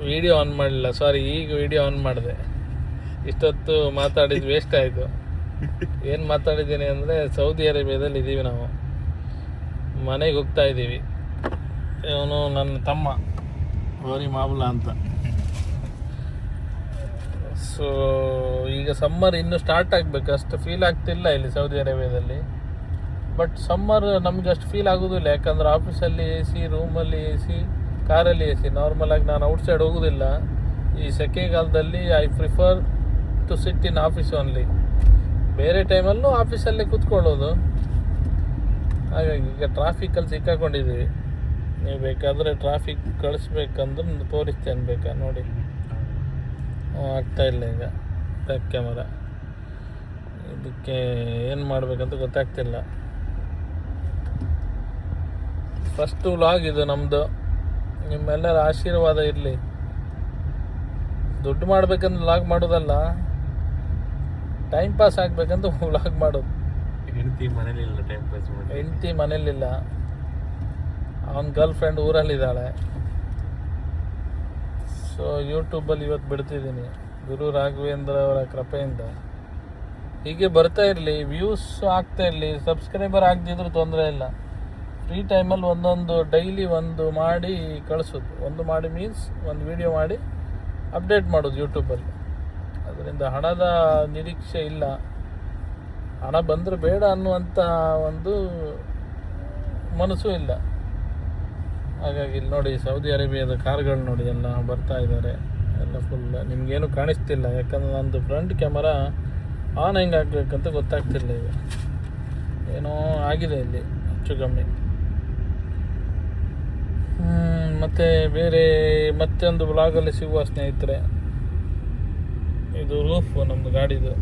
Video on ಮಾಡಲಿಲ್ಲ, ಸಾರಿ. ಈಗ video on ಮಾಡಿದೆ. ಇಷ್ಟೊತ್ತು ಮಾತಾಡಿದ್ದು ವೇಸ್ಟ್ ಆಯಿತು. ಏನು ಮಾತಾಡಿದ್ದೀನಿ ಅಂದರೆ, ಸೌದಿ ಅರೇಬಿಯಾದಲ್ಲಿ ಇದ್ದೀವಿ ನಾವು. ಮನೆಗೆ ಹೋಗ್ತಾ ಇದ್ದೀವಿ. ಇವನು ನನ್ನ ತಮ್ಮ ಗೋರಿ ಮಾಮೂಲ ಅಂತ. ಸೊ ಈಗ ಸಮ್ಮರ್ ಇನ್ನೂ ಸ್ಟಾರ್ಟ್ ಆಗಬೇಕು, ಅಷ್ಟು ಫೀಲ್ ಆಗ್ತಿಲ್ಲ ಇಲ್ಲಿ ಸೌದಿ ಅರೇಬಿಯಾದಲ್ಲಿ. ಬಟ್ ಸಮ್ಮರ್ ನಮಗೆ ಅಷ್ಟು ಫೀಲ್ ಆಗೋದಿಲ್ಲ, ಯಾಕಂದ್ರೆ ಆಫೀಸಲ್ಲಿ ಎ ಸಿ, ರೂಮಲ್ಲಿ ಎ ಸಿ, ಕಾರಲ್ಲಿ ಎ ಸಿ. ನಾರ್ಮಲಾಗಿ ನಾನು ಔಟ್ಸೈಡ್ ಹೋಗೋದಿಲ್ಲ ಈ ಸೆಕೆಗಾಲದಲ್ಲಿ. I prefer to sit in office only. ಬೇರೆ ಟೈಮಲ್ಲೂ ಆಫೀಸಲ್ಲೇ ಕೂತ್ಕೊಳ್ಳೋದು. ಹಾಗಾಗಿ ಈಗ ಟ್ರಾಫಿಕಲ್ಲಿ ಸಿಕ್ಕಾಕೊಂಡಿದ್ದೀವಿ. ನೀವು ಬೇಕಾದರೆ ಟ್ರಾಫಿಕ್ ಕಳಿಸ್ಬೇಕಂದ್ರೆ ತೋರಿಸ್ತೇನೆ, ಬೇಕಾ ನೋಡಿ. ಆಗ್ತಾಯಿಲ್ಲ ಈಗ ಬ್ಯಾಕ್ ಕ್ಯಾಮರಾ. ಇದಕ್ಕೆ ಏನು ಮಾಡಬೇಕಂತ ಗೊತ್ತಾಗ್ತಿಲ್ಲ. ಫಸ್ಟ್ ವ್ಲಾಗ್ ಇದು ನಮ್ಮದು. ನಿಮ್ಮೆಲ್ಲರ ಆಶೀರ್ವಾದ ಇರಲಿ. ದುಡ್ಡು ಮಾಡ್ಬೇಕಂದ್ರೆ ವ್ಲಾಗ್ ಮಾಡೋದಲ್ಲ, ಟೈಮ್ ಪಾಸ್ ಆಗಬೇಕಂತ ವ್ಲಾಗ್ ಮಾಡೋದು. ಹೆಂಡತಿ ಮನೇಲಿಲ್ಲ, ಟೈಮ್ ಪಾಸ್ ಮಾಡಿ. ಹೆಂಡತಿ ಮನೇಲಿಲ್ಲ, ಅವನ ಗರ್ಲ್ ಫ್ರೆಂಡ್ ಊರಲ್ಲಿದ್ದಾಳೆ. ಸೊ ಯೂಟ್ಯೂಬಲ್ಲಿ ಇವತ್ತು ಬಿಡ್ತಿದ್ದೀನಿ, ಗುರು ರಾಘವೇಂದ್ರ ಅವರ ಕೃಪೆಯಿಂದ. ಹೀಗೆ ಬರ್ತಾ ಇರಲಿ, ವ್ಯೂಸ್ ಆಗ್ತಾ ಇರಲಿ. ಸಬ್ಸ್ಕ್ರೈಬರ್ ಆಗದಿದ್ರೂ ತೊಂದರೆ ಇಲ್ಲ. ಫ್ರೀ ಟೈಮಲ್ಲಿ ಒಂದೊಂದು ಡೈಲಿ ಒಂದು ಮಾಡಿ ಕಳಿಸೋದು. ಒಂದು ಮಾಡಿ ಮೀನ್ಸ್ ಒಂದು ವಿಡಿಯೋ ಮಾಡಿ ಅಪ್ಡೇಟ್ ಮಾಡೋದು ಯೂಟ್ಯೂಬಲ್ಲಿ. ಅದರಿಂದ ಹಣದ ನಿರೀಕ್ಷೆ ಇಲ್ಲ. ಹಣ ಬಂದರೆ ಬೇಡ ಅನ್ನುವಂಥ ಒಂದು ಮನಸ್ಸು ಇಲ್ಲ. ಹಾಗಾಗಿ ಇಲ್ಲಿ ನೋಡಿ, ಸೌದಿ ಅರೇಬಿಯಾದ ಕಾರ್ಗಳು ನೋಡಿ ಎಲ್ಲ ಬರ್ತಾ ಇದ್ದಾರೆ. ಎಲ್ಲ ಫುಲ್ ನಿಮಗೇನು ಕಾಣಿಸ್ತಿಲ್ಲ, ಯಾಕಂದ್ರೆ ನಂದು ಫ್ರಂಟ್ ಕ್ಯಾಮರಾ ಆನ್ ಹೆಂಗೆ ಆಗಬೇಕಂತ ಗೊತ್ತಾಗ್ತಿಲ್ಲ. ಈಗ ಏನೋ ಆಗಿದೆ ಇಲ್ಲಿ ಹೆಚ್ಚು ಕಮ್ಮಿ. ಮತ್ತು ಬೇರೆ ಮತ್ತೊಂದು ಬ್ಲಾಗಲ್ಲಿ ಸಿಗುವ ಸ್ನೇಹಿತರೆ. ಇದು ರೂಫ್ ನಮ್ಮದು ಗಾಡಿದು.